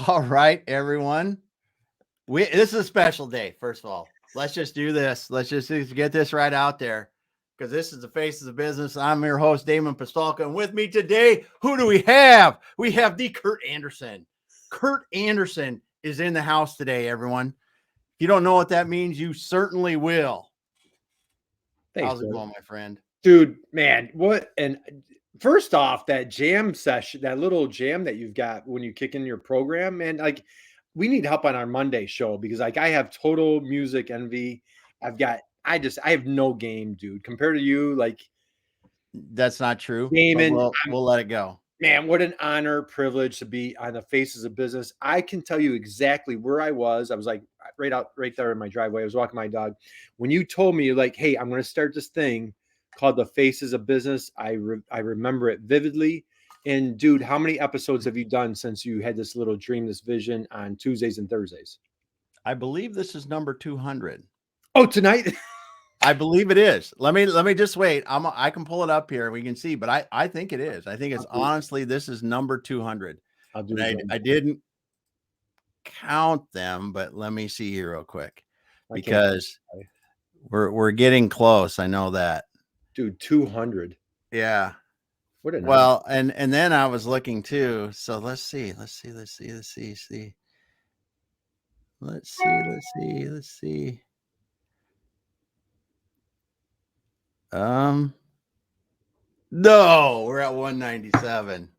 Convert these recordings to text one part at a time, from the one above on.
All right, everyone. This is a special day. First of all, let's just do this. Let's just get this right out there because this is the Faces of Business. I'm your host, Damon Pistolka, and with me today, who do we have? We have the Curt Anderson. Curt Anderson is in the house today, everyone. If you don't know what that means, you certainly will. Thanks, How's it going, my friend? Dude, man, what? And first off, that jam session, that little jam that you've got when you kick in your program, man, like we need help on our Monday show because like I have total music envy. I have no game, dude. Compared to you, like that's not true. Damon, we'll let it go. Man, what an honor, privilege to be on the Faces of Business. I can tell you exactly where I was. I was like right there in my driveway. I was walking my dog. When you told me, like, hey, I'm going to start this thing called the Faces of Business, I remember it vividly. And dude, how many episodes have you done since you had this little dream, this vision on Tuesdays and Thursdays? I believe this is number 200. Oh, tonight? I believe it is. Let me just wait. I can pull it up here. We can see, but I think it is. I think it's honestly, this is number 200. I didn't count them, but let me see here real quick because we're getting close. I know that. Dude, 200. Yeah. What and then I was looking too. So let's see. No, we're at 197.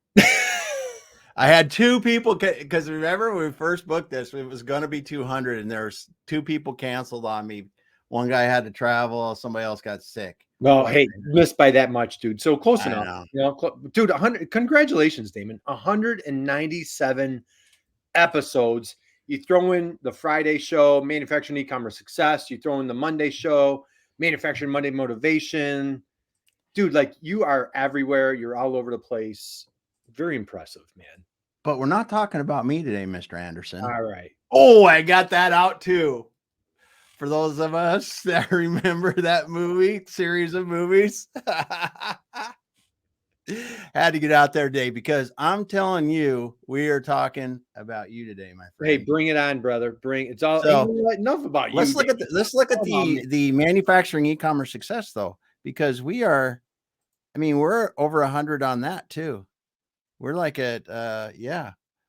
I had two people because remember when we first booked this, it was going to be 200, and there's two people canceled on me. One guy had to travel, somebody else got sick. Well, hey, missed by that much, dude. So close enough. You know, dude, 100. Congratulations, Damon. 197 episodes. You throw in the Friday show, Manufacturing E-commerce Success. You throw in the Monday show, Manufacturing Monday Motivation. Dude, like you are everywhere. You're all over the place. Very impressive, man. But we're not talking about me today, Mr. Anderson. All right. Oh, I got that out too. For those of us that remember that series of movies. Had to get out there today because I'm telling you, we are talking about you today, my friend. Hey, bring it on, brother. It's all enough about you. Let's look at the manufacturing e-commerce success though, because we're over 100 on that too. We're like at how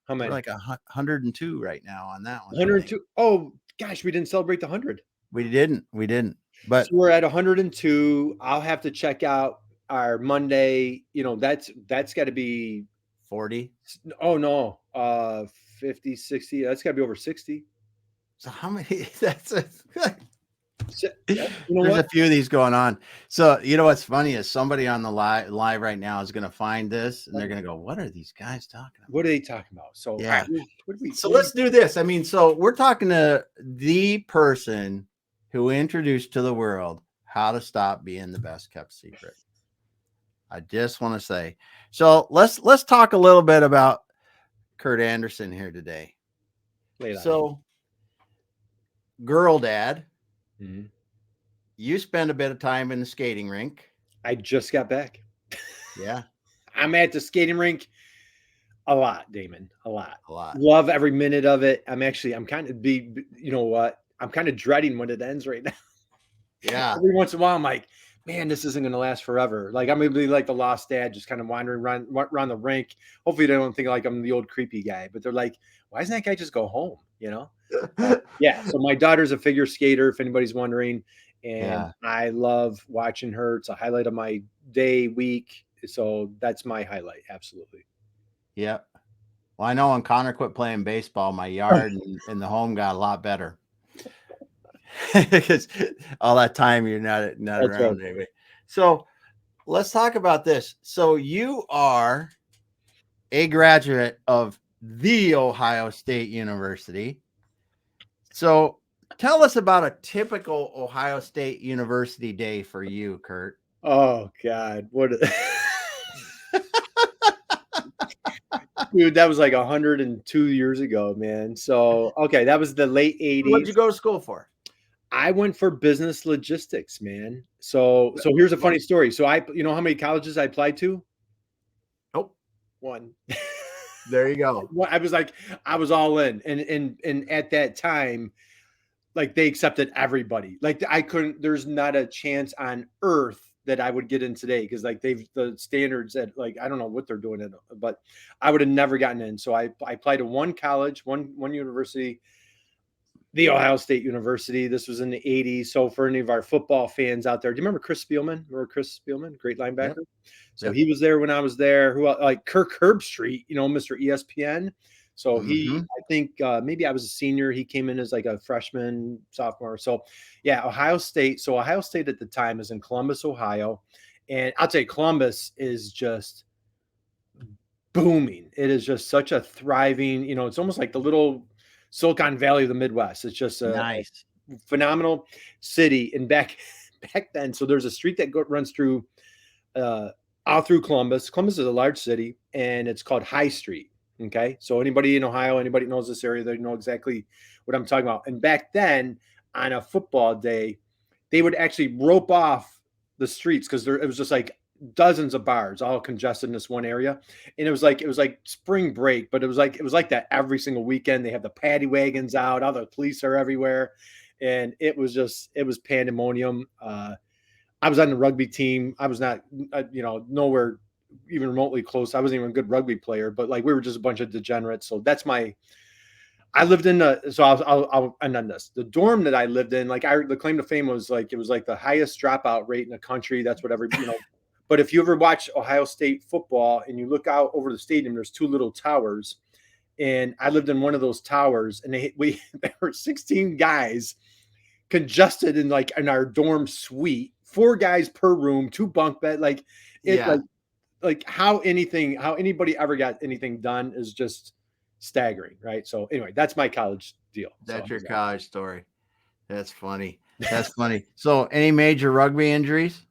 many? We're like 102 right now on that one. 102. Oh gosh, we didn't celebrate the 100. We didn't. But so we're at 102. I'll have to check out our Monday. You know, that's got to be 40. Oh no, 50, 60. That's got to be over 60. So how many? There's a few of these going on. So you know what's funny is somebody on the live right now is going to find this and they're going to go, "What are these guys talking about? What are they talking about?" So yeah. Let's do this. I mean, so we're talking to the person who introduced to the world how to stop being the best kept secret. I just want to say. So let's talk a little bit about Curt Anderson here today. So, girl dad. Mm-hmm. You spend a bit of time in the skating rink. I just got back. Yeah. I'm at the skating rink a lot, Damon. A lot. Love every minute of it. I'm kind of you know what? I'm kind of dreading when it ends right now. Yeah. Every once in a while, I'm like, man, this isn't going to last forever. Like I'm going to be like the lost dad, just kind of wandering around the rink. Hopefully they don't think like I'm the old creepy guy, but they're like, why doesn't that guy just go home? You know? Yeah. So my daughter's a figure skater, if anybody's wondering. And I love watching her. It's a highlight of my day, week. So that's my highlight. Absolutely. Yep. Well, I know when Connor quit playing baseball, my yard and the home got a lot better. Because all that time you're not around anyway. So let's talk about this. So you are a graduate of the Ohio State University. So tell us about a typical Ohio State University day for you, Curt. Oh God, what? Dude, that was like 102 years ago, man. So okay, that was the late 80s. What did you go to school for? I went for business logistics, man. So here's a funny story. So you know how many colleges I applied to? Nope. One. There you go. I was like, I was all in, and at that time, like they accepted everybody. Like I couldn't. There's not a chance on earth that I would get in today because like the standards at like I don't know what they're doing, but I would have never gotten in. So I applied to one college, one university, the Ohio State University. This was in the 80s. So for any of our football fans out there, do you remember Chris Spielman? Remember Chris Spielman, great linebacker? Yep. So he was there when I was there. Who like Kirk Herbstreit, Mr. ESPN. So he, I think maybe I was a senior. He came in as like a freshman, sophomore. So yeah, Ohio State. So Ohio State at the time is in Columbus, Ohio. And I'll tell you, Columbus is just booming. It is just such a thriving, it's almost like the little Silicon Valley of the Midwest. It's just a phenomenal city. And back then, so there's a street that runs through all through Columbus. Columbus is a large city, and it's called High Street. Okay, so anybody in Ohio, anybody knows this area, they know exactly what I'm talking about. And back then, on a football day, they would actually rope off the streets because it was just like dozens of bars all congested in this one area, and it was like spring break, but it was like that every single weekend. They have the paddy wagons out, all the police are everywhere, and it was pandemonium. I was on the rugby team. I was not nowhere even remotely close. I wasn't even a good rugby player, but like we were just a bunch of degenerates. So I lived in I'll end on this. The dorm that I lived in, the claim to fame was like, it was like the highest dropout rate in the country. That's what but if you ever watch Ohio State football and you look out over the stadium, there's two little towers. And I lived in one of those towers, and there were 16 guys congested in our dorm suite, 4 guys per room, 2 bunk bed. Like how anybody ever got anything done is just staggering, right? So anyway, that's my college deal. That's your college story. That's funny. That's funny. So any major rugby injuries?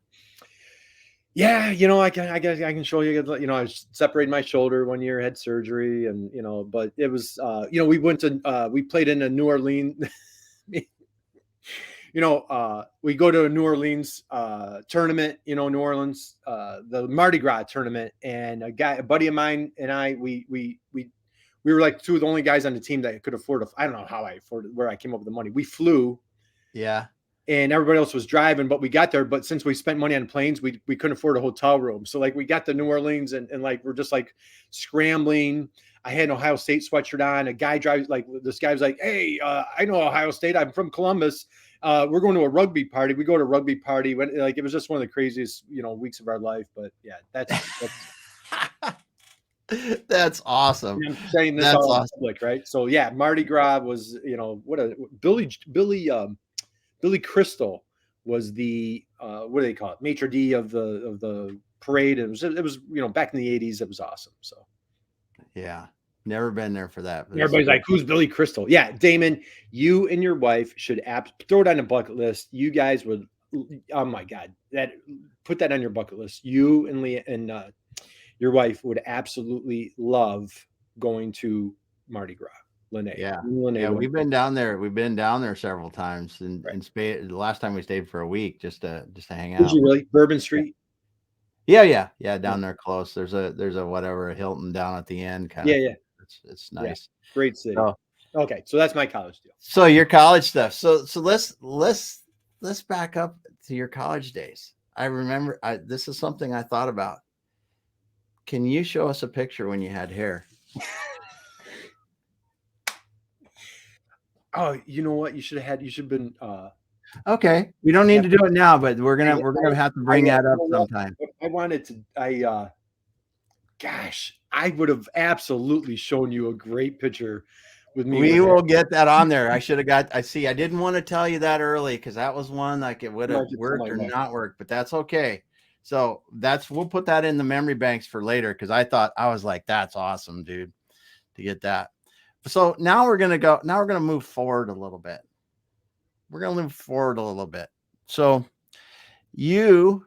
Yeah, I can show you. I separated my shoulder one year, had surgery, and but it was we played in a New Orleans. We go to a New Orleans tournament, New Orleans, the Mardi Gras tournament, and a buddy of mine and I, we were like 2 of the only guys on the team that could afford I don't know how I afforded, where I came up with the money. We flew. Yeah. And everybody else was driving, but we got there. But since we spent money on planes, we couldn't afford a hotel room. So we got to New Orleans and we're just scrambling. I had an Ohio State sweatshirt on. A guy drives this guy was like, "Hey, I know Ohio State. I'm from Columbus. We're going to a rugby party." We go to a rugby party when it was just one of the craziest, weeks of our life. But yeah, that's that's awesome. I'm saying this all awesome. Public, right? So yeah, Mardi Gras was, what a Billy Crystal was the what do they call it? Maitre d' of the parade. It was back in the 80s. It was awesome. So yeah, never been there for that. Everybody's like, "Who's Billy Crystal?" Yeah, Damon, you and your wife should throw it on a bucket list. You guys would, oh my God, put that on your bucket list. You and Leah and your wife would absolutely love going to Mardi Gras. Lene. Yeah. We've been down there. We've been down there several times, and the last time we stayed for a week just to hang out. Did you really? Bourbon Street? Yeah. Down there close. There's a Hilton down at the end. Yeah. It's nice. Yeah. Great city. Okay, so that's my college deal. So your college stuff. So let's back up to your college days. I remember this is something I thought about. Can you show us a picture when you had hair? Oh, you know what? You should have been. Okay, we don't need to do it now, but we're gonna have to bring that up sometime. I wanted to. Gosh, I would have absolutely shown you a great picture with me. We will get that on there. I should have got. I didn't want to tell you that early because that was one it would have worked or not worked, but that's okay. So we'll put that in the memory banks for later because I was like, that's awesome, dude, to get that. So now we're going to move forward a little bit. So you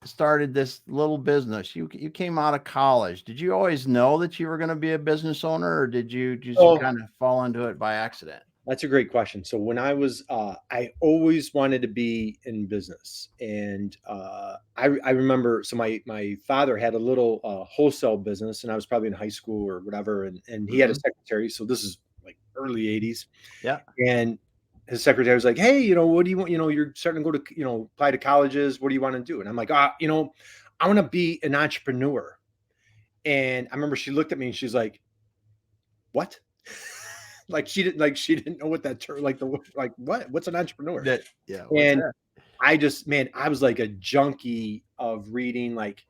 started this little business. You came out of college. Did you always know that you were going to be a business owner, or did you just kind of fall into it by accident? That's a great question. So when I was, I always wanted to be in business, and I remember. So my father had a little wholesale business, and I was probably in high school or whatever, and he had a Mhm. secretary. So this is like early '80s, Yeah. and his secretary was like, "Hey, what do you want? You're starting to go to, apply to colleges. What do you want to do?" And I'm like, I want to be an entrepreneur." And I remember she looked at me and she's like, "What?" Like she didn't know what that term, like what's an entrepreneur? That yeah, what's And that? I just, man, I was like a junkie of reading like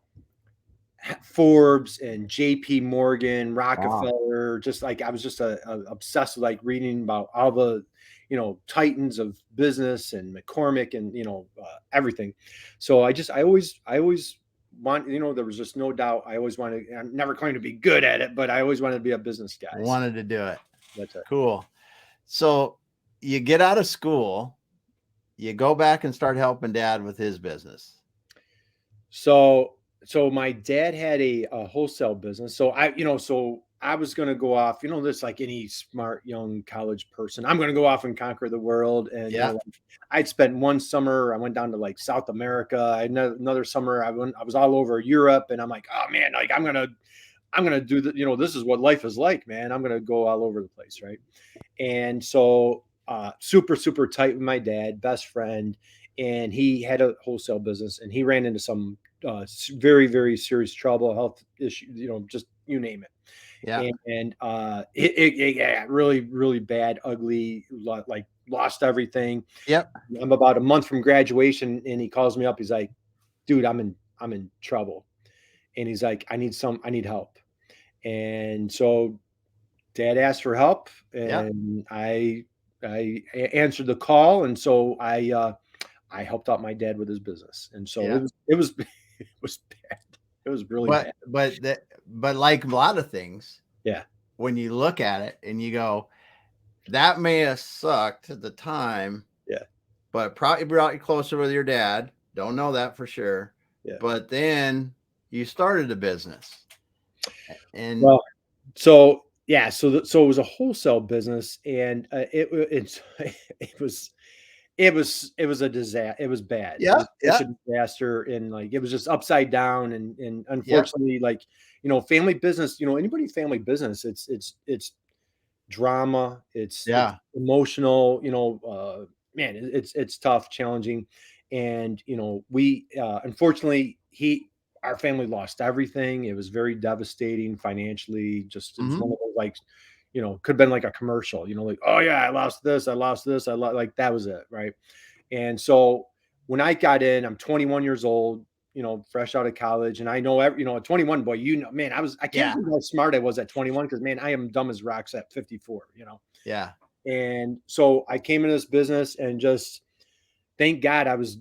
Forbes and JP Morgan, Wow. Rockefeller, just like I was just obsessed with like reading about all the, titans of business and McCormick and, everything. So I always want, there was just no doubt. I always wanted, I'm never going to be good at it, but I always wanted to be a business guy. So Wanted to do it. that's it. Cool. So you get out of school, you go back and start helping dad with his business. So my dad had a wholesale business. So I was going to go off, this like any smart young college person, I'm going to go off and conquer the world. And, Yeah. like, I'd spent one summer, I went down to like South America. Another summer, I was all over Europe, and I'm like, oh man, like I'm going to do that. This is what life is like, man. I'm going to go all over the place. Right. And so, super, super tight with my dad, best friend, and he had a wholesale business, and he ran into some very, very serious trouble, health issue, just you name it. Yeah. And it got really, really bad, ugly, like lost everything. Yep. I'm about a month from graduation, and he calls me up. He's like, "Dude, I'm in trouble," and he's like, I need help." And so dad asked for help, Yep. and I answered the call, and so I helped out my dad with his business, and so Yeah. it was it was bad. It was really bad. But like a lot of things, Yeah, when you look at it and you go, that may have sucked at the time, yeah, but it probably brought you closer with your dad. Don't know that for sure. yeah. But then you started a business and Well, so yeah, so it was a wholesale business, and it's it was a disaster. It was bad. It yeah, was such yeah, a disaster, and like it was just upside down, and yep, unfortunately, like, family business. Anybody family business, it's drama, it's yeah. emotional, man, it's tough, challenging. And we unfortunately he our family lost everything. It was very devastating financially. Just, it was Mhm. one of those, like, could have been like a commercial, like, oh yeah, I lost this, I lost this, like that was it, right? And so when I got in, I'm 21 years old, fresh out of college. And I know, at 21, boy, man, I can't Yeah, believe how smart I was at 21, because, man, I am dumb as rocks at 54. yeah. And so I came into this business, and just thank God I was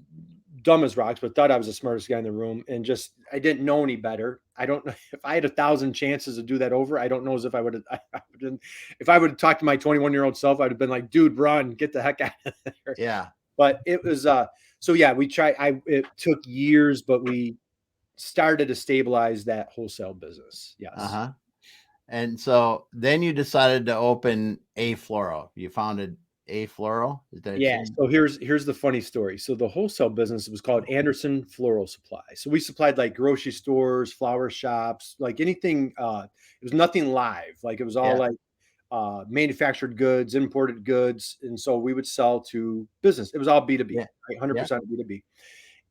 dumb as rocks, but thought I was the smartest guy in the room. And just, I didn't know any better. I don't know if I had 1,000 chances to do that over. I don't know as if I would have, if I would have talked to my 21-year-old self, I'd have been like, dude, run, get the heck out of there. Yeah. But it was, so yeah, we tried. It took years, but we started to stabilize that wholesale business. Yes. Uh-huh. And so then you decided to open a floral. You founded a floral. Is that Yeah. you? So here's the funny story. So the wholesale business was called Anderson Floral Supply. So we supplied like grocery stores, flower shops, like anything. It was nothing live. Like, it was all Yeah. like manufactured goods, imported goods, and so we would sell to business. It was all B2B, Yeah. right? Yeah. 100% B2B.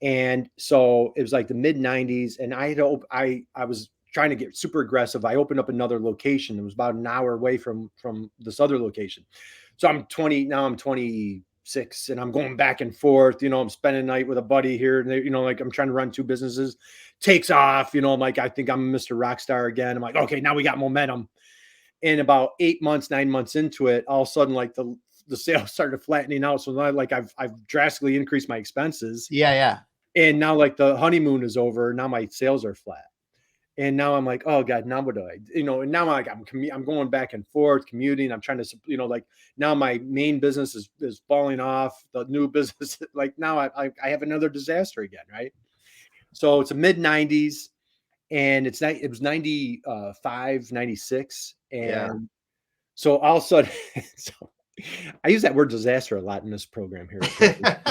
And so it was like the mid 90s, and I was trying to get super aggressive. I opened up another location. It was about an hour away from this other location. So I'm 20 now. I'm 26, and I'm going back and forth. I'm spending the night with a buddy here, and like, I'm trying to run two businesses. Takes off. I'm like, I think I'm Mr. Rockstar again. I'm like, okay, now we got momentum. And about 8 months, 9 months into it, all of a sudden, like, the sales started flattening out. So now, like, I've drastically increased my expenses, Yeah. Yeah. and now, like, the honeymoon is over. Now my sales are flat. And now I'm like, oh God, now what do I, and now I'm going back and forth commuting. I'm trying to, like, now my main business is falling off. The new business, like, now I have another disaster again. Right. So it's a mid 90s, and it was 95, 96. Yeah. And so all of a sudden, so I use that word disaster a lot in this program here.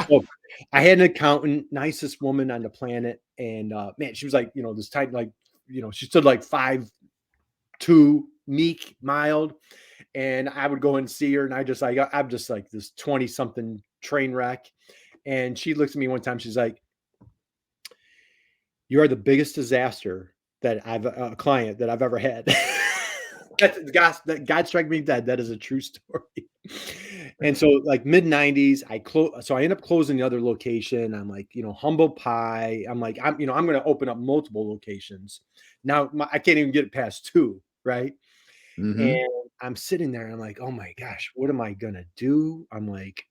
So I had an accountant, nicest woman on the planet. And man, she was like, this type, like, she stood like 5'2", meek, mild. And I would go and see her, and I'm just like this 20 something train wreck. And she looks at me one time. She's like, "You are the biggest disaster that I've a client that I've ever had." God strike me dead. That is a true story. And so, like mid '90s, So I end up closing the other location. I'm like, humble pie. I'm like, I'm going to open up multiple locations. Now I can't even get it past 2, right? Mm-hmm. And I'm sitting there and I'm like, oh my gosh, what am I gonna do? I'm like,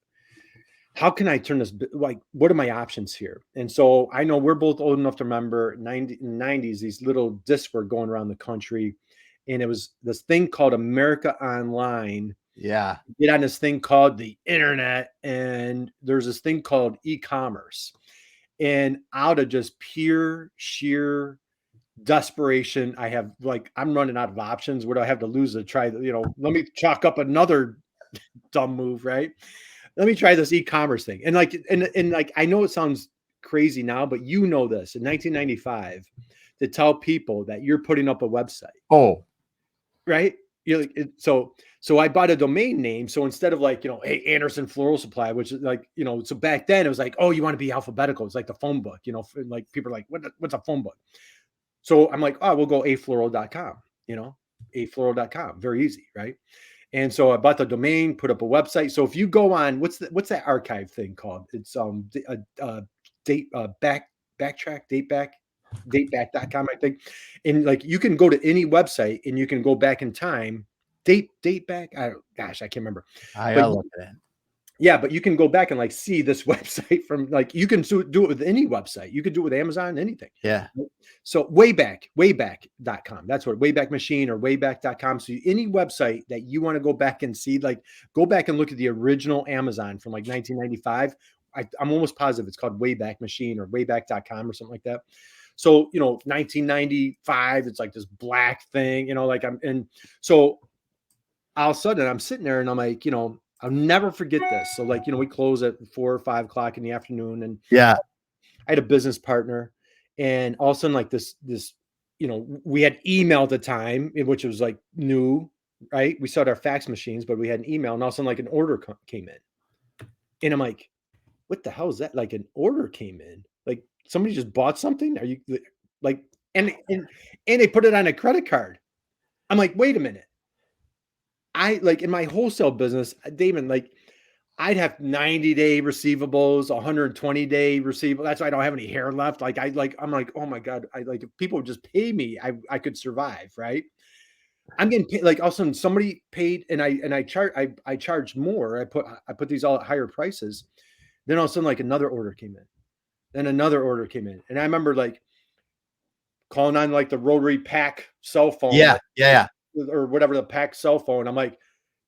how can I turn this, like, what are my options here? And so I know we're both old enough to remember 90s, these little discs were going around the country. And it was this thing called America Online. Yeah. Get on this thing called the internet, and there's this thing called e-commerce. And out of just pure sheer desperation, I'm running out of options. What do I have to lose to try? Let me chalk up another dumb move, right? Let me try this e-commerce thing. And like I know it sounds crazy now, but this in 1995 to tell people that you're putting up a website, Oh, right? You're like, so I bought a domain name. So instead of like, hey, Anderson Floral Supply, which is like, so back then it was like, oh, you want to be alphabetical. It's like the phone book, like people are like, what's a phone book? So I'm like, oh, we'll go afloral.com, afloral.com. Very easy, right? And so I bought the domain, put up a website. So if you go on, what's that archive thing called? It's dateback.com, I think. And like you can go to any website and you can go back in time. Date back. I can't remember. I But look at it. yeah, but you can go back and like see this website from like you can do it with any website. You could do it with Amazon, anything. Yeah. So wayback.com. That's what Wayback Machine or wayback.com. So any website that you want to go back and see, like go back and look at the original Amazon from like 1995. I'm almost positive it's called Wayback Machine or wayback.com or something like that. So, 1995, it's like this black thing, so all of a sudden I'm sitting there and I'm like, I'll never forget this. So like, we close at 4 or 5 o'clock in the afternoon, and Yeah. I had a business partner, and all of a sudden like this, we had email at the time, which was like new, right? We still had our fax machines, but we had an email, and all of a sudden like an order came in, and I'm like, what the hell is that? Like an order came in, like somebody just bought something. Are you like, and they put it on a credit card. I'm like, wait a minute. I like in my wholesale business, Damon, like I'd have 90-day receivables, 120-day receivables. That's why I don't have any hair left. I'm like, oh my God. If people would just pay me, I could survive, right? I'm getting paid, like all of a sudden somebody paid and I charged more. I put these all at higher prices. Then all of a sudden, like another order came in. Then another order came in. And I remember like calling on like the rotary pack cell phone. Yeah. Yeah. Or whatever, the pack cell phone. I'm like,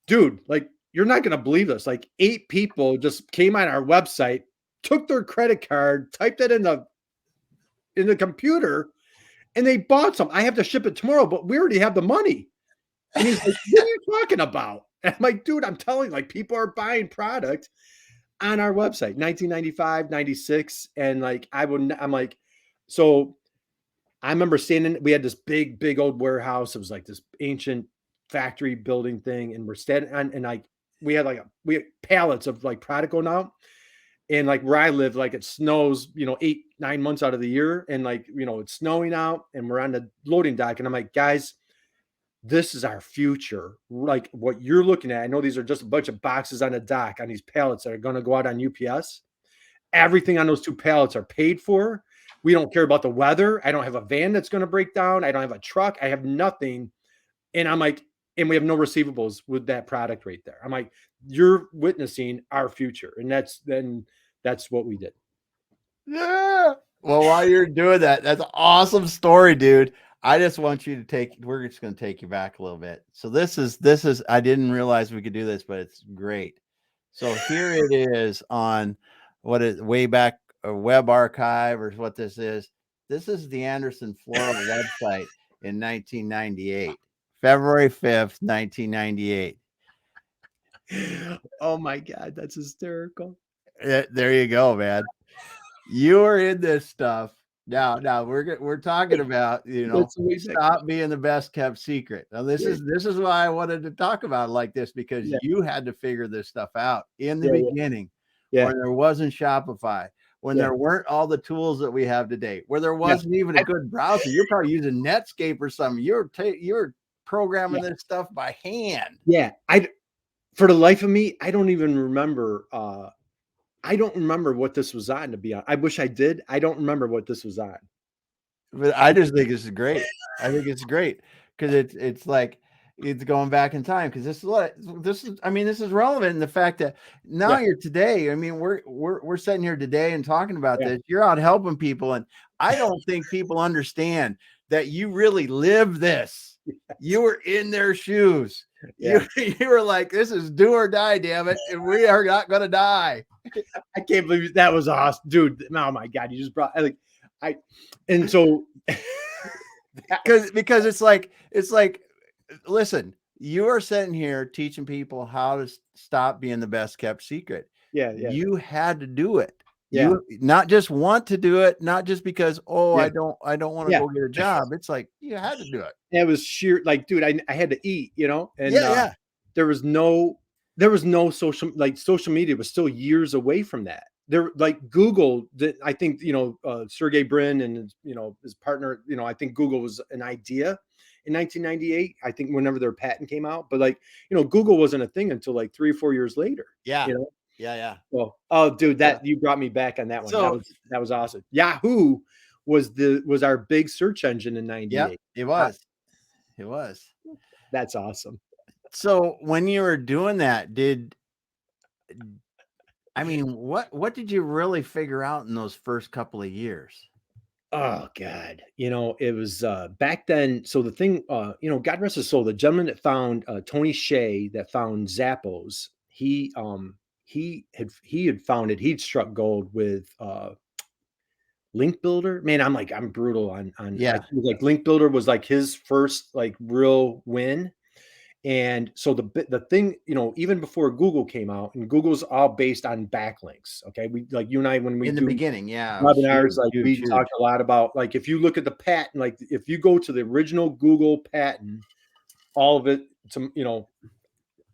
dude, like, you're not going to believe this. Like 8 people just came on our website, took their credit card, typed it in the computer, and they bought some. I have to ship it tomorrow, but we already have the money. And he's like, what are you talking about? And I'm like, dude, I'm telling you, like, people are buying product on our website, 1995, 96. And like, I'm like, so I remember standing, we had this big old warehouse. It was like this ancient factory building thing. And we're standing on, and like, we had pallets of like product going out. And like where I live, like it snows, 8-9 months out of the year. And like, it's snowing out and we're on the loading dock. And I'm like, guys, this is our future. Like what you're looking at. I know these are just a bunch of boxes on a dock on these pallets that are going to go out on UPS. Everything on those 2 pallets are paid for. We don't care about the weather. I don't have a van that's going to break down. I don't have a truck. I have nothing. And I'm like, and we have no receivables with that product right there. I'm like, you're witnessing our future. And that's what we did. Yeah. Well, while you're doing that, that's an awesome story, dude. I just want you to we're just going to take you back a little bit. So this is, I didn't realize we could do this, but it's great. So here it is on what is Wayback or Web Archive or what this is. This is the Anderson Floral website in 1998, February 5th, 1998. Oh my God, that's hysterical. There you go, man. You are in this stuff. Now we're talking about, That's amazing. stop being the best kept secret. Now this is why I wanted to talk about it like this, because Yeah, you had to figure this stuff out in the yeah, yeah, beginning yeah, when there wasn't Shopify, when yeah, there weren't all the tools that we have today, where there yeah. wasn't even a I, good browser. You're probably using Netscape or something. You're programming yeah, this stuff by hand. yeah. For the life of me, I don't even remember. I don't remember what this was on. To be honest, I wish I did. I don't remember what this was on. But I just think this is great. I think it's great because it's like it's going back in time, because this is relevant in the fact that now Yeah, you're today. I mean, we're sitting here today and talking about yeah, this. You're out helping people, and I don't think people understand that you really live this. You were in their shoes. You yeah. you were like, this is do or die, damn it, and we are not going to die. I can't believe that was awesome, dude. Oh my God, you just brought I, and so that, Because it's like listen, you are sitting here teaching people how to stop being the best kept secret. yeah, yeah, You had to do it. yeah, You not just want to do it, not just because, oh, yeah, I don't want to yeah. go get a job. It's like you had to do it. It was sheer like, dude, I had to eat, and Yeah, yeah, there was no there was no social media was still years away from that. There like Google, I think Sergey Brin and his partner, I think Google was an idea in 1998. I think whenever their patent came out, but Google wasn't a thing until like 3 or 4 years later. yeah, You know, yeah, yeah. well, oh, dude, So, that you brought me back on that one. That so was awesome. Yahoo was our big search engine in yeah, '98. it was. It was. That's awesome. So when you were doing that, I mean, what did you really figure out in those first couple of years? Oh God. It was back then. So the thing, God rest his soul, the gentleman that found Tony Shea that found Zappos, he had found it, he'd struck gold with Link Builder. Man, I'm brutal on I Yeah. think like Link Builder was like his first like real win. And so the thing, even before Google came out, and Google's all based on backlinks. Okay. We like you and I when we In the do beginning, yeah, it was webinars, huge, like huge, we huge. talked a lot about like if you look at the patent, like if you go to the original Google patent, all of it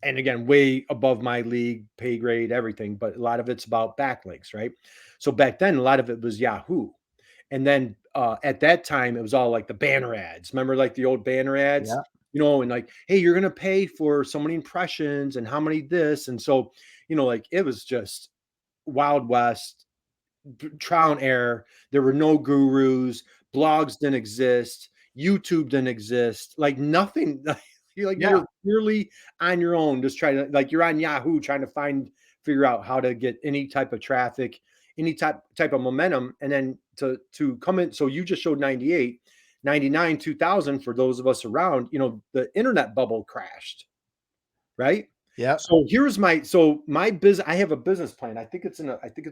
and again, way above my league, pay grade, everything, but a lot of it's about backlinks, right? So back then, a lot of it was Yahoo. And then at that time, it was all like the banner ads. Remember, like the old banner ads, Yeah. and like, hey, you're gonna pay for so many impressions and how many this, and so like it was just Wild West, trial and error. There were no gurus. Blogs didn't exist. YouTube didn't exist. Like nothing. Yeah. You're purely on your own, just trying to you're on Yahoo trying to figure out how to get any type of traffic, any type of momentum, and then to come in. So you just showed 98, 99, 2000 for those of us around. The internet bubble crashed, right? Yeah. So my business, I have a business plan. I think it's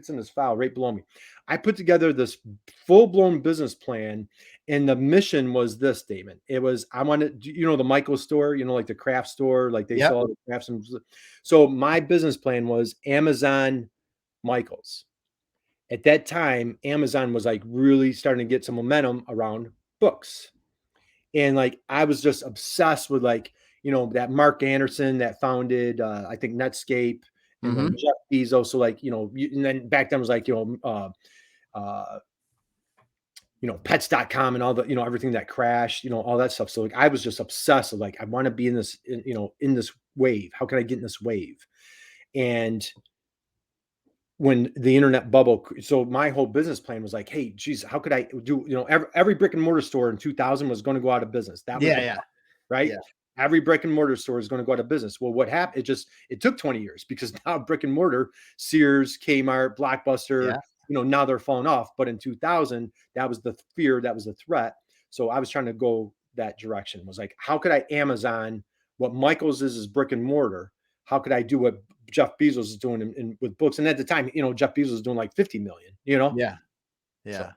in this file right below me. I put together this full-blown business plan, and the mission was this, Damon. It was I wanted, the Michael store, like the craft store, like they Yep. sell the crafts. So my business plan was Amazon Michaels. At that time, Amazon was like really starting to get some momentum around books. And like I was just obsessed with that Mark Anderson that founded I think Netscape, and then Mhm. Jeff Bezos. So and then back then was like uh pets.com and all the everything that crashed, all that stuff. So like I was just obsessed with like I want to be in this in this wave. How can I get in this wave? And when the internet bubble, so my whole business plan was like, hey, geez, how could I do, every brick and mortar store in 2000 was going to go out of business. That was Yeah, the yeah, right? yeah, Every brick and mortar store is going to go out of business. Well, what happened? It took 20 years because now brick and mortar, Sears, Kmart, Blockbuster, yeah, now they're falling off. But in 2000, that was the fear, that was the threat. So I was trying to go that direction. Was like, how could I Amazon what Michael's is brick and mortar? How could I do what Jeff Bezos is doing with books? And at the time, Jeff Bezos was doing like 50 million, yeah, yeah. So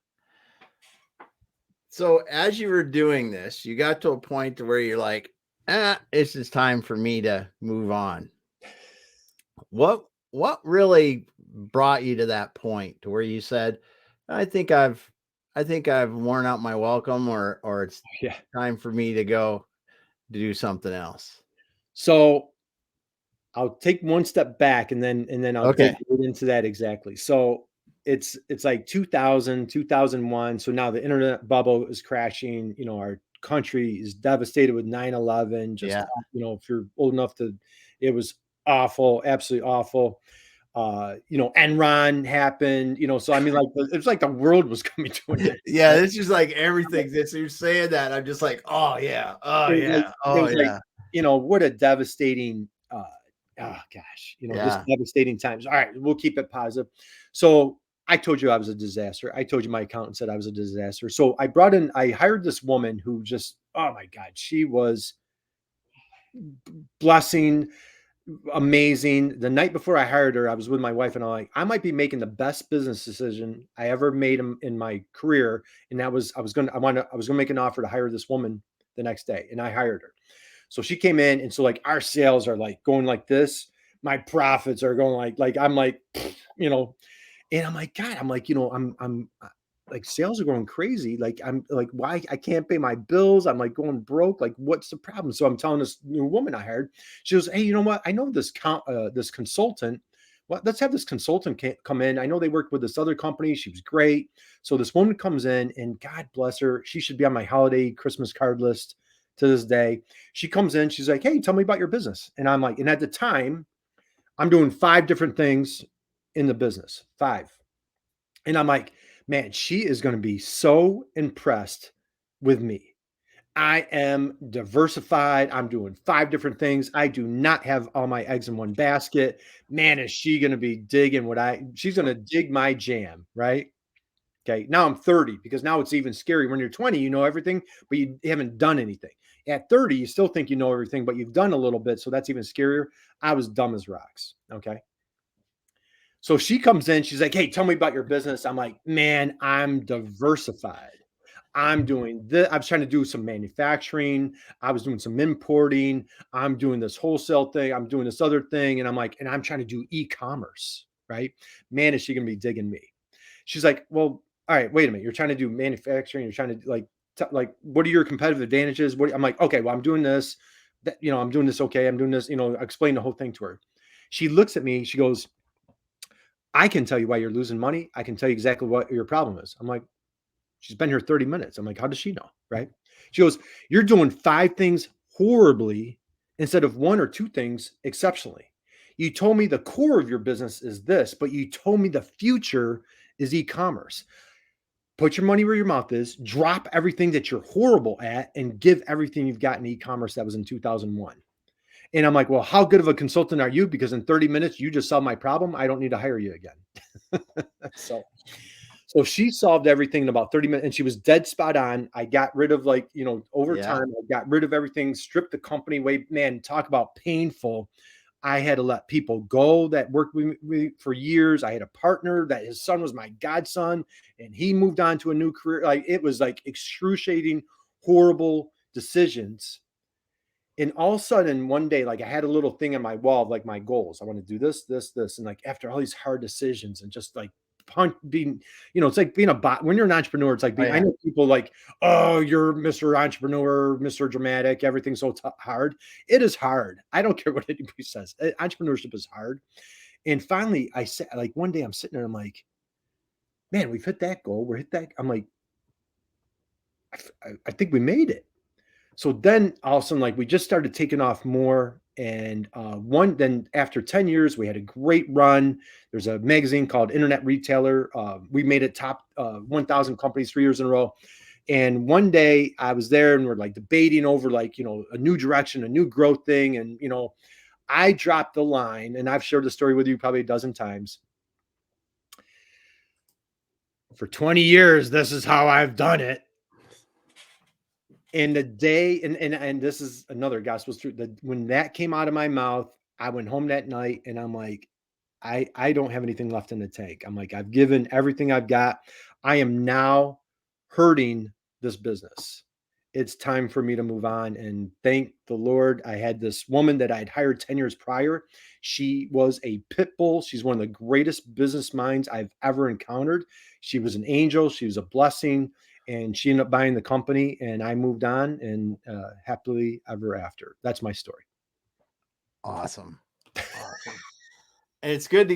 So as you were doing this, you got to a point to where you're like, it's just time for me to move on. what really brought you to that point to where you said, I think I've worn out my welcome, or it's Yeah. time for me to go to do something else? So I'll take one step back and then I'll Okay. dig right into that exactly. So it's like 2000, 2001. So now the internet bubble is crashing. You know, our country is devastated with 9/11. Just, Yeah. you know, if you're old enough to, it was awful, absolutely awful. You know, Enron happened, you know, so I mean, like, it's like the world was coming to an end. Yeah, Right? it's just like everything that you're saying that I'm just like, oh yeah, oh It was like, yeah, it oh was like, yeah, you know, what a devastating, oh gosh, you know, just yeah, devastating times. All right, we'll keep it positive. So I told you I was a disaster. I told you my accountant said I was a disaster. So I hired this woman who just, oh my God, she was blessing, amazing. The night before I hired her, I was with my wife and I'm like, I might be making the best business decision I ever made in my career. And that was, I was going to make an offer to hire this woman the next day. And I hired her. So she came in, and so like our sales are like going like this. My profits are going like I'm like, you know, and I'm like, God, I'm like, you know, I'm like sales are going crazy. Like I'm like, why I can't pay my bills? I'm like going broke. Like, what's the problem? So I'm telling this new woman I hired. She goes, hey, you know what? I know this consultant. Well, let's have this consultant come in. I know they worked with this other company. She was great. So this woman comes in, and God bless her. She should be on my holiday Christmas card list to this day. She comes in. She's like, hey, tell me about your business. And I'm like, and at the time, I'm doing 5 different things in the business. 5. And I'm like, man, she is going to be so impressed with me. I am diversified. I'm doing 5 different things. I do not have all my eggs in one basket. Man, is she going to be digging she's going to dig my jam, right? Okay. Now I'm 30, because now it's even scary. When you're 20, you know everything, but you haven't done anything. At 30, you still think you know everything, but you've done a little bit. So that's even scarier. I was dumb as rocks. Okay. So she comes in, she's like, hey, tell me about your business. I'm like, man, I'm diversified. I'm doing this. I was trying to do some manufacturing. I was doing some importing. I'm doing this wholesale thing. I'm doing this other thing. And I'm like, and I'm trying to do e-commerce, right? Man, is she going to be digging me? She's like, well, all right, wait a minute. You're trying to do manufacturing. You're trying to like, what are your competitive advantages? I'm like, okay, well, I'm doing this, that, you know, I'm doing this. Okay. I'm doing this, you know, explain the whole thing to her. She looks at me. She goes, I can tell you why you're losing money. I can tell you exactly what your problem is. I'm like, she's been here 30 minutes. I'm like, how does she know? Right. She goes, you're doing 5 things horribly instead of 1 or 2 things exceptionally. You told me the core of your business is this, but you told me the future is e-commerce. Put your money where your mouth is, drop everything that you're horrible at, and give everything you've got in e-commerce. That was in 2001. And I'm like, well, how good of a consultant are you? Because in 30 minutes, you just solved my problem. I don't need to hire you again. so so she solved everything in about 30 minutes, and she was dead spot on. I got rid of, like, you know, over yeah. time, I got rid of everything, stripped the company away. Man, talk about painful. I had to let people go that worked with me for years. I had a partner that his son was my godson, and he moved on to a new career. Like, it was like excruciating, horrible decisions. And all of a sudden, one day, like, I had a little thing on my wall of like my goals. I want to do this, this, this. And like after all these hard decisions and just like being, you know, it's like being a bot. When you're an entrepreneur, it's like Oh being, I yeah. know people like, oh, you're Mr. Entrepreneur, Mr. Dramatic, everything's so hard. It is hard. I don't care what anybody says. Entrepreneurship is hard. And finally, I said, like, one day I'm sitting there, I'm like, man, we've hit that goal. We're hit that. I'm like, I think we made it. So then all of a sudden, like, we just started taking off more. And then after 10 years, we had a great run. There's a magazine called Internet Retailer. We made it top 1,000 companies 3 years in a row. And one day I was there, and we're like debating over, like, you know, a new direction, a new growth thing. And, you know, I dropped the line, and I've shared the story with you probably a dozen times. For 20 years, this is how I've done it. And the day, and this is another gospel truth, that when that came out of my mouth, I went home that night, and I'm like, I don't have anything left in the tank. I'm like, I've given everything I've got. I am now hurting this business. it's time for me to move on. And thank the Lord, I had this woman that I'd hired 10 years prior. She was a pit bull. She's one of the greatest business minds I've ever encountered. She was an angel. She was a blessing. And she ended up buying the company, and I moved on, and happily ever after. That's my story. Awesome. Awesome. And it's good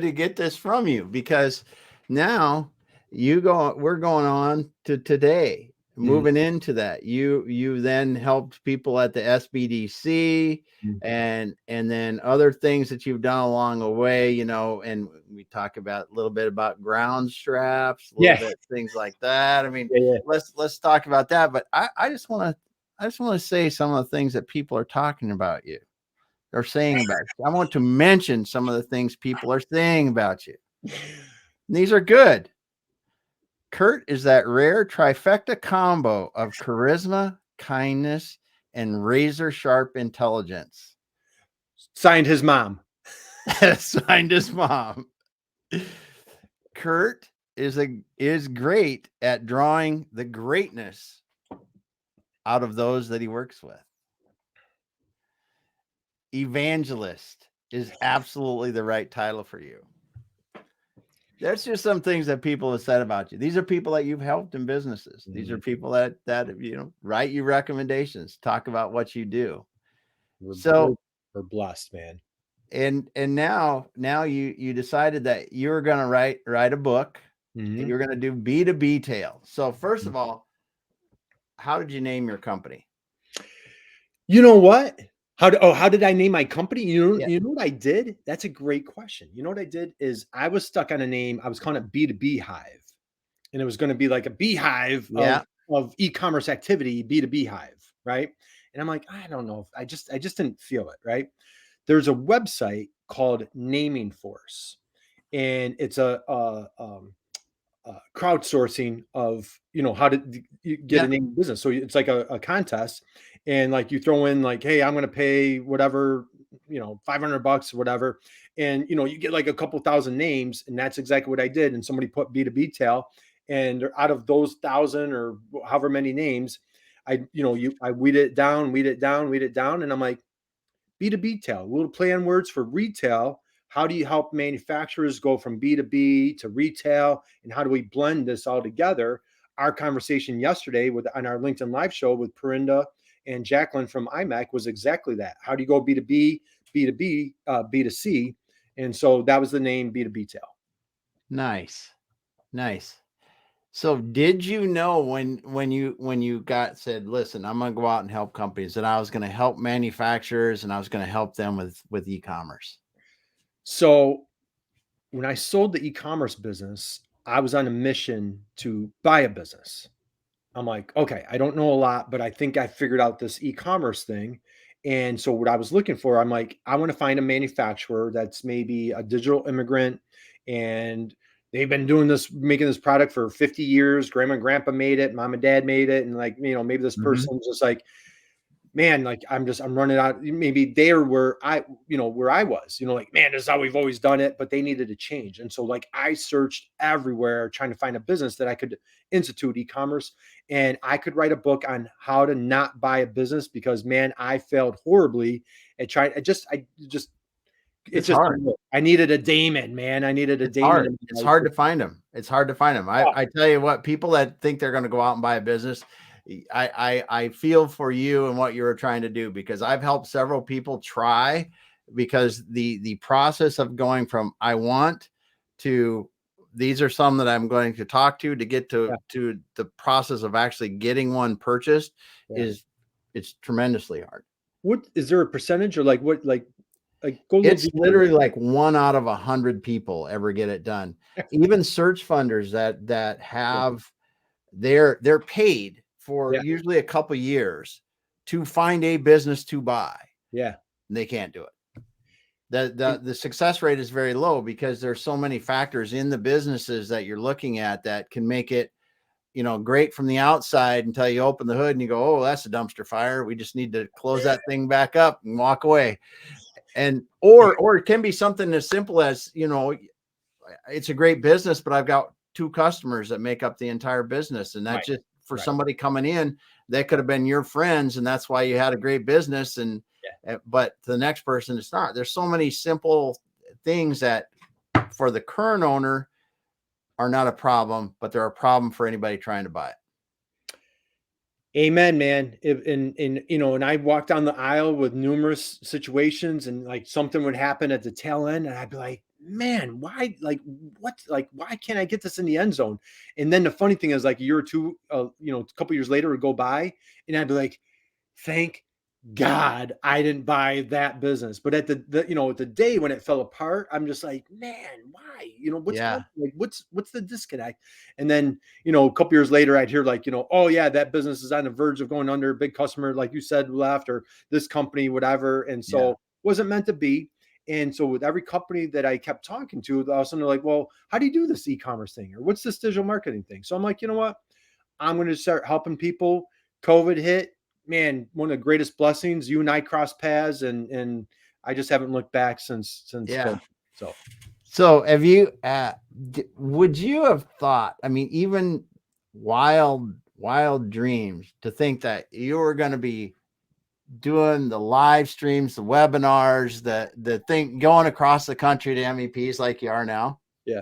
to get this from you, because now we're going on to today, moving into that. You then helped people at the SBDC, and then other things that you've done along the way, you know, and we talk about a little bit about ground straps, a little bit things like that. I mean, let's talk about that. But I just want to say some of the things that people are talking about you. Are saying about you. I want to mention some of the things people are saying about you. These are good. Curt is that rare trifecta combo of charisma, kindness, and razor sharp intelligence. Signed, his mom. Signed his mom. Curt is great at drawing the greatness out of those that he works with. Evangelist is absolutely the right title for you. That's just some things that people have said about you. These are people that you've helped in businesses. These are people that you know, write you recommendations, talk about what you do. We're blessed, man. And now you decided that you were going to write a book. And you're going to do B2B tale. So first of all, how did you name your company? You know what? How did I name my company? You know what I did? That's a great question. You know what I did is I was stuck on a name. I was calling it B2B Hive, and it was going to be like a beehive of e-commerce activity, B2B Hive, right? And I'm like, I don't know. I just didn't feel it, right? There's a website called Naming Force, and it's a crowdsourcing of, you know, how to get a name business. So it's like a contest, and like you throw in like, hey, I'm going to pay whatever, you know, $500 or whatever, and you know, you get like a couple thousand names, and that's exactly what I did. And somebody put B2B tail, and out of those 1,000 or however many names, I weed it down, and I'm like, B2B tail, a little play on words for retail. How do you help manufacturers go from B2B to retail? And how do we blend this all together? Our conversation yesterday on our LinkedIn Live show with Perinda and Jacqueline from IMAC was exactly that. How do you go B2B, B2B, B2C? And so that was the name B2B tail. Nice. So did you know when you said, listen, I'm going to go out and help companies, that I was going to help manufacturers and I was going to help them with e-commerce? So when I sold the e-commerce business, I was on a mission to buy a business. I'm like, okay, I don't know a lot, but I think I figured out this e-commerce thing. And so what I was looking for, I'm like, I want to find a manufacturer that's maybe a digital immigrant, and they've been making this product for 50 years. Grandma and grandpa made it, mom and dad made it. And like, you know, maybe this person's just like, man, like I'm running out. Maybe they're where I was, you know, like, man, this is how we've always done it, but they needed to change. And so like I searched everywhere trying to find a business that I could institute e-commerce, and I could write a book on how to not buy a business, because man, I failed horribly at trying. It's hard. I needed a Damon, man. I needed a Damon. It's hard to find them. I tell you what, people that think they're going to go out and buy a business, I feel for you and what you were trying to do, because I've helped several people try, because the process of going from I want to these are some that I'm going to talk to get to the process of actually getting one purchased it's tremendously hard. What is there a percentage, or like what, like it's literally like 1 out of 100 people ever get it done. Even search funders that have they're paid for usually a couple years to find a business to buy. Yeah. And they can't do it. The success rate is very low, because there's so many factors in the businesses that you're looking at that can make it, you know, great from the outside until you open the hood and you go, oh, that's a dumpster fire. We just need to close that thing back up and walk away. And or it can be something as simple as, you know, it's a great business, but I've got 2 customers that make up the entire business. And that's just for somebody coming in, They could have been your friends, and that's why you had a great business. And but to the next person, it's not. There's so many simple things that for the current owner are not a problem, but they're a problem for anybody trying to buy it. Amen, man. And I walked down the aisle with numerous situations, and like something would happen at the tail end, and I'd be like, man, why, like, what, like, why can't I get this in the end zone? And then the funny thing is, like, a year or two, a couple years later would go by, and I'd be like, thank God I didn't buy that business. But at the day when it fell apart, I'm just like, man, why? What's going, like, what's the disconnect? And then, a couple years later, I'd hear like, oh yeah, that business is on the verge of going under. Big customer, like you said, left, or this company, whatever. And so wasn't meant to be. And so with every company that I kept talking to, all of a sudden they're like, well, how do you do this e-commerce thing? Or what's this digital marketing thing? So I'm like, you know what? I'm going to start helping people. COVID hit, man, one of the greatest blessings. You and I crossed paths, and I just haven't looked back since COVID. So have you, would you have thought, I mean, even wild dreams to think that you were going to be doing the live streams, the webinars, the thing going across the country to MEPs like you are now? Yeah.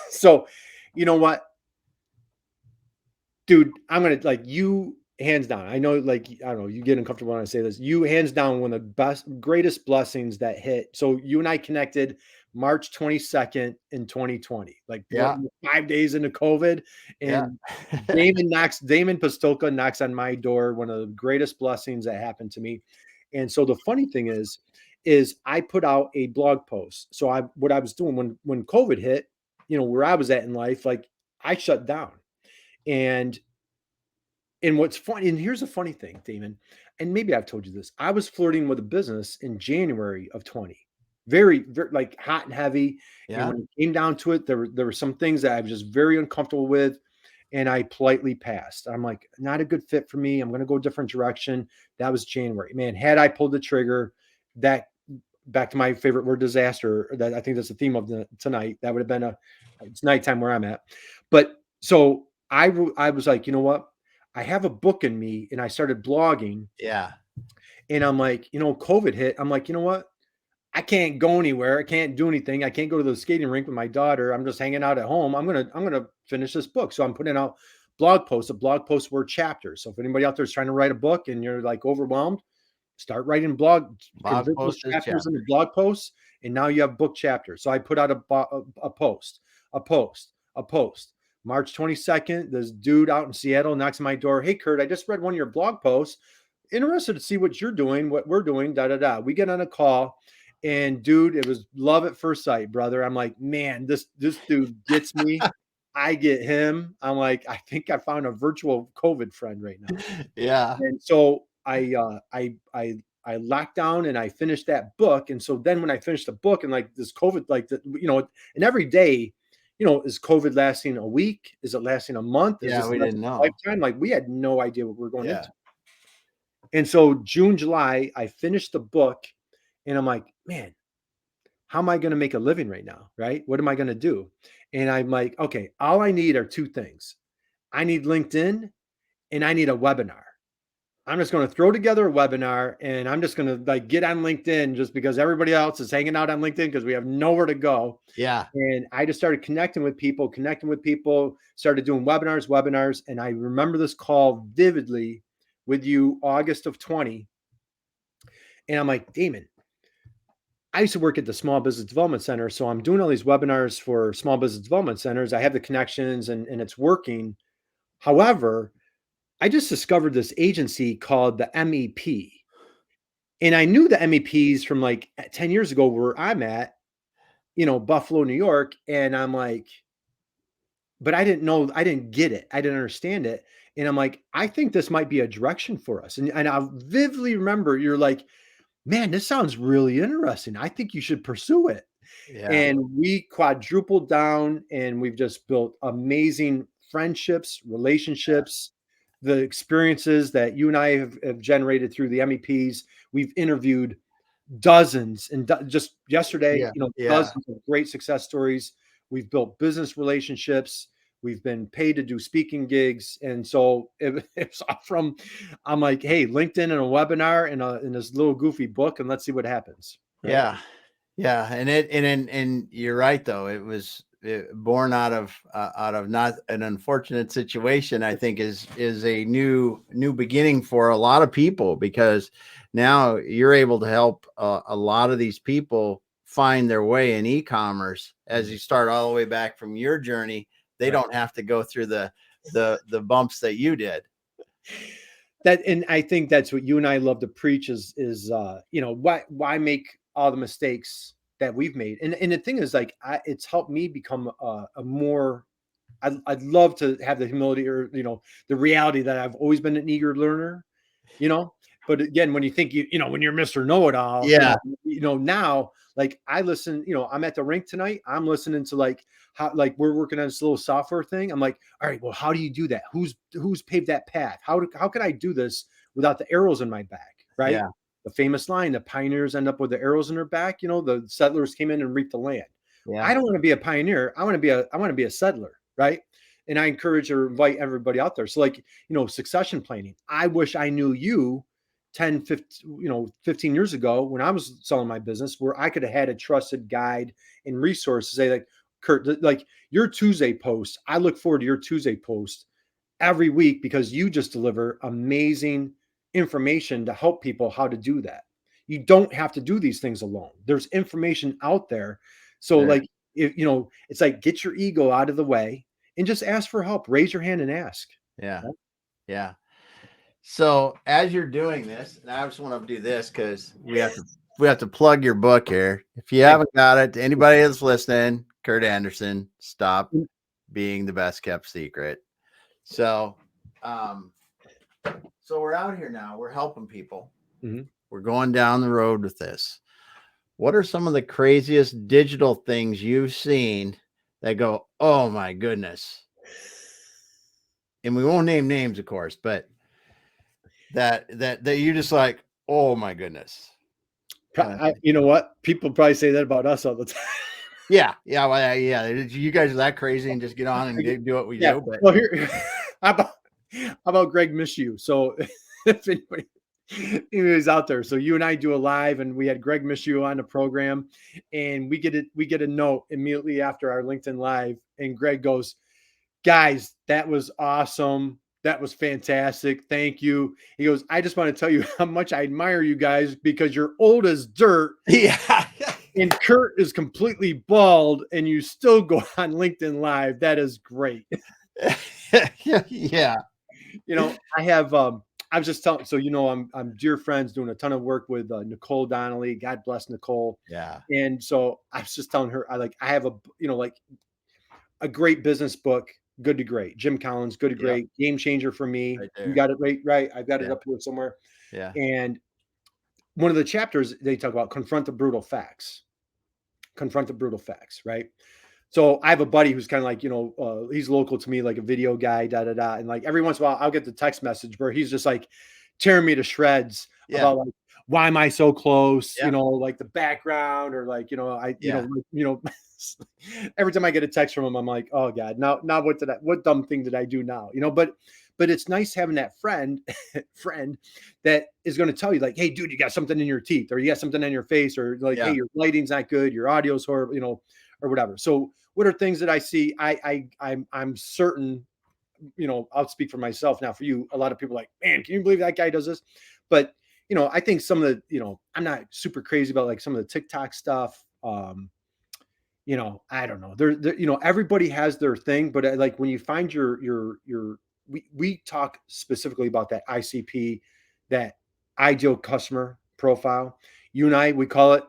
So, you know what, dude, I'm going to, like, you hands down. I know, like, I don't know, you get uncomfortable when I say this. You hands down one of the greatest blessings that hit. So you and I connected March 22nd in 2020, like 5 days into COVID. And Damon Pastolka knocks on my door. One of the greatest blessings that happened to me. And so the funny thing is I put out a blog post. So what I was doing when COVID hit, where I was at in life, like, I shut down. And what's funny, and here's a funny thing, Damon, and maybe I've told you this. I was flirting with a business in January of 20, very, very, like, hot and heavy. And when it came down to it, there were some things that I was just very uncomfortable with, and I politely passed. I'm like, not a good fit for me. I'm going to go a different direction. That was January. Man, had I pulled the trigger, that, back to my favorite word, disaster, that I think that's the theme of tonight. That would have been it's nighttime where I'm at. But so I was like, you know what? I have a book in me, and I started blogging. Yeah. And I'm like, COVID hit. I'm like, you know what? I can't go anywhere. I can't do anything. I can't go to the skating rink with my daughter. I'm just hanging out at home. I'm gonna finish this book. So I'm putting out blog posts. A blog posts were chapters. So if anybody out there is trying to write a book and you're like overwhelmed, start writing convert those chapters into blog posts, and now you have book chapters. So I put out a post. March 22nd, this dude out in Seattle knocks on my door. Hey, Curt, I just read one of your blog posts. Interested to see what you're doing, what we're doing, da-da-da. We get on a call, and dude, it was love at first sight, brother. I'm like, man, this dude gets me. I get him. I'm like, I think I found a virtual COVID friend right now. Yeah. And so I locked down and I finished that book. And so then when I finished the book, and like this COVID, like, and every day, is COVID lasting a week? Is it lasting a month? We didn't know. Lifetime? Like, we had no idea what we're going into. And so June, July, I finished the book, and I'm like, man, how am I going to make a living right now? Right? What am I going to do? And I'm like, okay, all I need are two things. I need LinkedIn, and I need a webinar. I'm just going to throw together a webinar, and I'm just going to, like, get on LinkedIn just because everybody else is hanging out on LinkedIn because we have nowhere to go. Yeah. And I just started connecting with people, started doing webinars. And I remember this call vividly with you, August of 20. And I'm like, Damon, I used to work at the Small Business Development Center. So I'm doing all these webinars for small business development centers. I have the connections, and it's working. However, I just discovered this agency called the MEP. And I knew the MEPs from like 10 years ago where I'm at, Buffalo, New York. And I'm like, but I didn't get it. I didn't understand it. And I'm like, I think this might be a direction for us. And I vividly remember you're like, man, this sounds really interesting. I think you should pursue it. Yeah. And we quadrupled down, and we've just built amazing friendships, relationships, the experiences that you and I have generated through the MEPs. We've interviewed dozens, and just yesterday, dozens of great success stories. We've built business relationships. We've been paid to do speaking gigs. And so it's from, I'm like, hey, LinkedIn and a webinar and in this little goofy book, and let's see what happens. Right? Yeah. Yeah. And you're right, though. It was born out of not an unfortunate situation, I think is a new beginning for a lot of people, because now you're able to help a lot of these people find their way in e-commerce as you start all the way back from your journey. They don't have to go through the bumps that you did. And I think that's what you and I love to preach is why make all the mistakes that we've made. And the thing is, like, it's helped me become a more, I'd love to have the humility or, the reality that I've always been an eager learner, but again, when you think, when you're Mr. Know-it-all, Yeah. now, like, I listen, I'm at the rink tonight. I'm listening to like how, like, we're working on this little software thing. I'm like, all right, well, how do you do that? Who's paved that path? How can I do this without the arrows in my back? Right. Yeah. The famous line, the pioneers end up with the arrows in their back. The settlers came in and reaped the land. Yeah. I don't want to be a pioneer. I want to be a settler. Right. And I encourage or invite everybody out there. So, like, succession planning. I wish I knew you 10, 15 years ago when I was selling my business, where I could have had a trusted guide and resource to say, like, Curt, like, your Tuesday post, I look forward to your Tuesday post every week because you just deliver amazing information to help people how to do that. You don't have to do these things alone. There's information out there. So, Sure. like, if it's like, get your ego out of the way and just ask for help. Raise your hand and ask. Yeah. Yeah. So as you're doing this, and I just want to do this because we have to plug your book here. If you haven't got it, to anybody that's listening, Curt Anderson, Stop Being the Best Kept Secret. So, so we're out here now. We're helping people. Mm-hmm. We're going down the road with this. What are some of the craziest digital things you've seen that go, oh my goodness? And we won't name names, of course, but that you just like, oh my goodness. You know what? People probably say that about us all the time. Yeah. Well, yeah. You guys are that crazy and just get on and do what we do. But well, here, how about Greg Miss You? So if anybody's out there, so you and I do a live, and we had Greg Miss You on the program, and we get a note immediately after our LinkedIn live, and Greg goes, "Guys, that was awesome. That was fantastic. Thank you." He goes, "I just want to tell you how much I admire you guys because you're old as dirt." Yeah. And Curt is completely bald, and you still go on LinkedIn Live. That is great. Yeah. I have. I was just telling. So I'm dear friends doing a ton of work with Nicole Donnelly. God bless Nicole. Yeah. And so I was just telling her, I have a great business book, Good to Great. Jim Collins, Good to Great, game changer for me. Right You got it right. I've got it up here somewhere. Yeah. And one of the chapters they talk about confront the brutal facts. Confront the brutal facts, right? So I have a buddy who's kind of like, he's local to me, like a video guy, and like every once in a while I'll get the text message where he's just like tearing me to shreds about, like, why am I so close? Like the background, or like, every time I get a text from him, I'm like, oh God, now what dumb thing did I do now? But it's nice having that friend that is going to tell you, like, hey, dude, you got something in your teeth, or you got something in your face, or like, hey, your lighting's not good, your audio's horrible, or whatever. So what are things that I see? I'm certain, I'll speak for myself now. For you, a lot of people are like, man, can you believe that guy does this? But I think some of the, I'm not super crazy about like some of the TikTok stuff. I don't know. There, everybody has their thing, but like when you find we talk specifically about that ICP, that ideal customer profile. You and I, we call it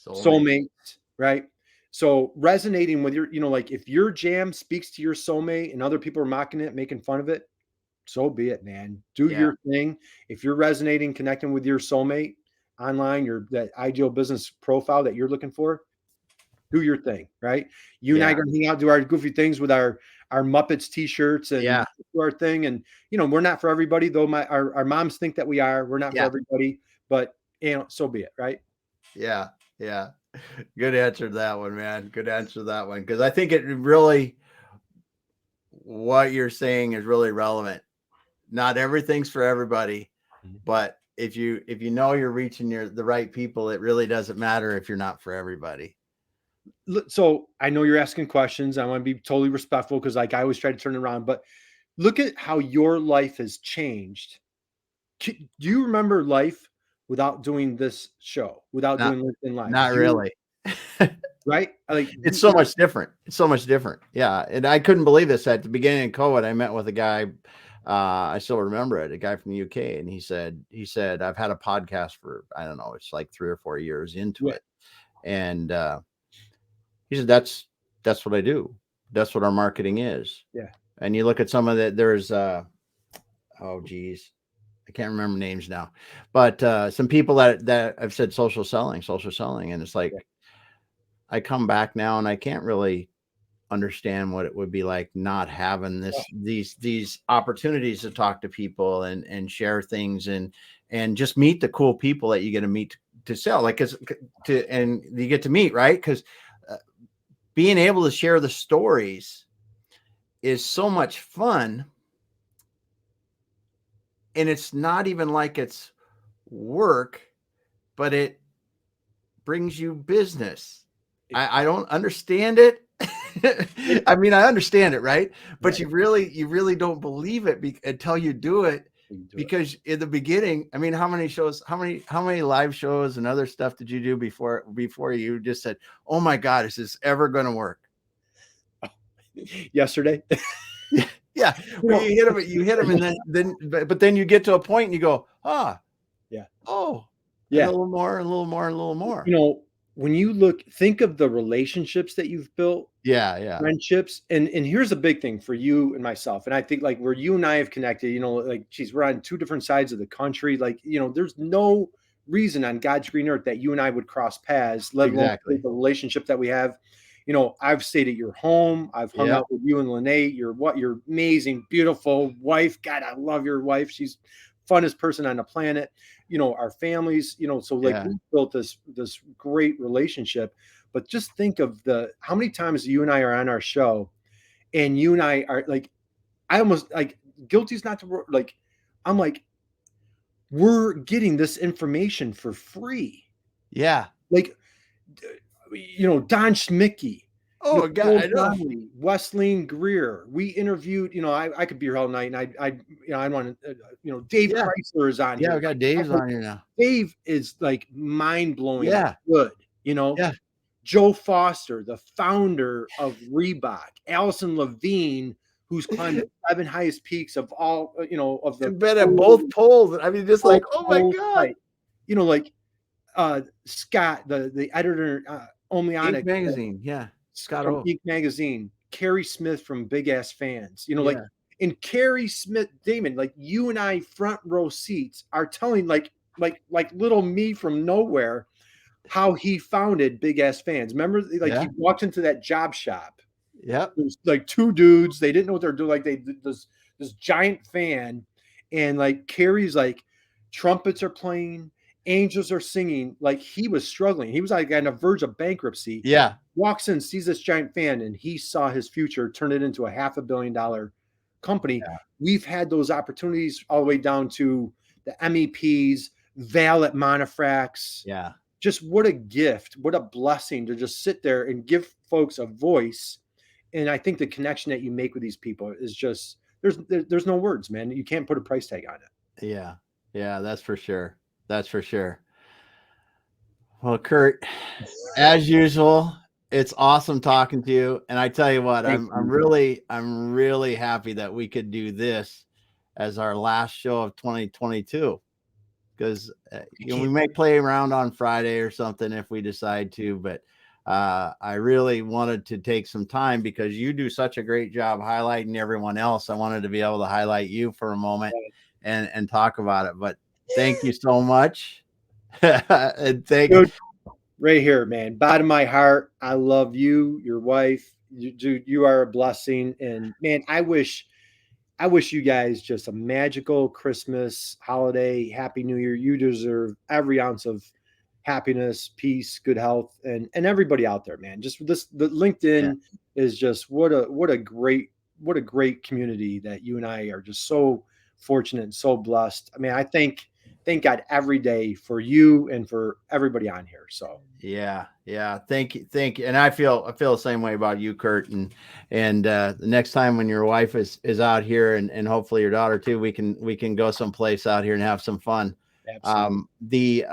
soulmates, right? So resonating with your, like if your jam speaks to your soulmate and other people are mocking it, making fun of it, so be it, man. Do your thing. If you're resonating, connecting with your soulmate online, that ideal business profile that you're looking for, do your thing, right? You and I are going to hang out, do our goofy things with our Muppets t-shirts and do our thing. And, we're not for everybody, though our moms think that we are. We're not for everybody, but, so be it, right? Yeah. Yeah. Good answer to that one, man. Good answer to that one. Because I think it really, what you're saying is really relevant. Not everything's for everybody, but if you know you're reaching the right people, it really doesn't matter if you're not for everybody. So I know you're asking questions. I want to be totally respectful because like I always try to turn it around, but look at how your life has changed. Do you remember life without doing this show, without Not doing LinkedIn Live? not really. Right? Like It's so much different. It's so much different. Yeah. And I couldn't believe this at the beginning of COVID. I met with a guy. I still remember it, a guy from the UK. And he said, I've had a podcast for, I don't know, it's like 3 or 4 years into it. And he said, that's what I do. That's what our marketing is. Yeah. And you look at some of that, there's, oh geez, I can't remember names now, but some people that I've said social selling. And it's like, I come back now and I can't really understand what it would be like not having these opportunities to talk to people and share things and just meet the cool people that you get to meet to sell, like and you get to meet, right? Because being able to share the stories is so much fun, and it's not even like it's work, but it brings you business. I don't understand it. I mean, I understand it, right? But you really don't believe it until you do it. Because in the beginning, I mean, how many live shows and other stuff did you do before you just said, "Oh my God, is this ever going to work?" Yesterday. Yeah. Well, you hit them, and then you get to a point and you go, yeah. Oh, yeah. A little more. You know, when you think of the relationships that you've built, friendships, and here's a big thing for you and myself, and I think like where you and I have connected, you know, like, geez, we're on 2 different sides of the country, like, you know, there's no reason on God's green earth that you and I would cross paths, let alone the relationship that we have. You know, I've stayed at your home, I've hung out with you and Lene, your amazing, beautiful wife. God, I love your wife. She's funnest person on the planet. You know, our families, you know, so like we built this great relationship. But just think of how many times you and I are on our show and you and I are like, I almost like, guilty is not to like, I'm like, we're getting this information for free. Yeah. Like, you know, Don Schmicky. Oh God, I know. Wesleyan Greer. We interviewed, you know, I could be here all night, and I want to, you know, Dave Chrysler is on here. Yeah, we got Dave's on here now. Dave is like mind blowing. Yeah, good. You know, Joe Foster, the founder of Reebok, Allison Levine, who's climbed the 7 highest peaks of all, you know, of the. Been at both poles. I mean, just like, oh my God. Right. You know, like Scott, the editor, Omionic magazine, Scott from Geek Magazine, Carrie Smith from Big Ass Fans, you know, like, and Carrie Smith, Damon, like you and I, front row seats, are telling like little me from nowhere how he founded Big Ass Fans. Remember, like he walked into that job shop. Yep. It was like 2 dudes. They didn't know what they're doing. Like this giant fan, and like Carrie's like trumpets are playing, angels are singing. Like he was struggling. He was like on the verge of bankruptcy. Yeah. Walks in, sees this giant fan, and he saw his future turn it into a $500 million company. Yeah. We've had those opportunities all the way down to the MEPs, Val at Monofrax. Yeah. Just what a gift, what a blessing to just sit there and give folks a voice. And I think the connection that you make with these people is just, there's no words, man. You can't put a price tag on it. Yeah. Yeah, that's for sure. That's for sure. Well, Curt, as usual, it's awesome talking to you. And I tell you what, I'm really happy that we could do this as our last show of 2022, because we may play around on Friday or something if we decide to, but I really wanted to take some time because you do such a great job highlighting everyone else. I wanted to be able to highlight you for a moment and talk about it, but thank you so much. And thank you. Right here, man. Bottom of my heart, I love you, your wife. You are a blessing. And man, I wish you guys just a magical Christmas, holiday, Happy New Year. You deserve every ounce of happiness, peace, good health, and everybody out there, man. Just the LinkedIn is just what a great what a great community that you and I are just so fortunate and so blessed. I mean, I thank God every day for you and for everybody on here. So Yeah. Thank you. And I feel the same way about you, Curt. And the next time when your wife is out here, and hopefully your daughter too, we can go someplace out here and have some fun. absolutely.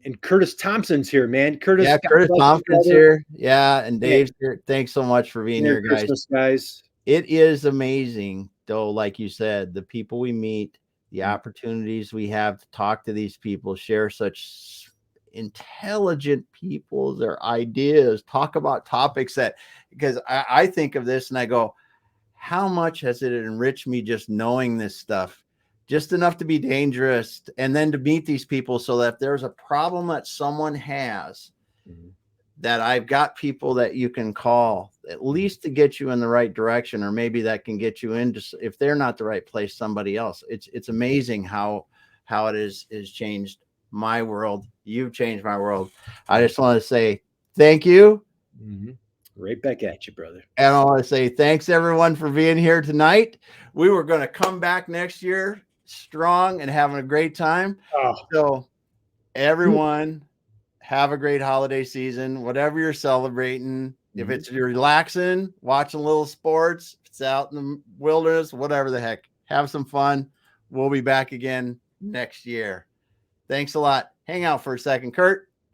And Curtis Thompson's here, man. Curtis, Yeah, God Curtis bless you, Tompkins brother. here. Yeah, and Man, Dave's here. Thanks so much for being Merry here, guys. Christmas, guys. It is amazing, though, like you said, the people we meet, the opportunities we have to talk to these people, share such intelligent people, their ideas, talk about topics that, because I think of this and I go, how much has it enriched me just knowing this stuff? Just enough to be dangerous, and then to meet these people so that if there's a problem that someone has, that I've got people that you can call at least to get you in the right direction, or maybe that can get you into, if they're not the right place, somebody else. It's amazing how it is changed my world. You've changed my world. I just want to say thank you. Right back at you, brother. And I want to say thanks everyone for being here tonight. We were going to come back next year strong and having a great time. So everyone, have a great holiday season, whatever you're celebrating. If it's you're relaxing, watching little sports, if it's out in the wilderness, whatever the heck, have some fun. We'll be back again next year. Thanks a lot. Hang out for a second, Curt.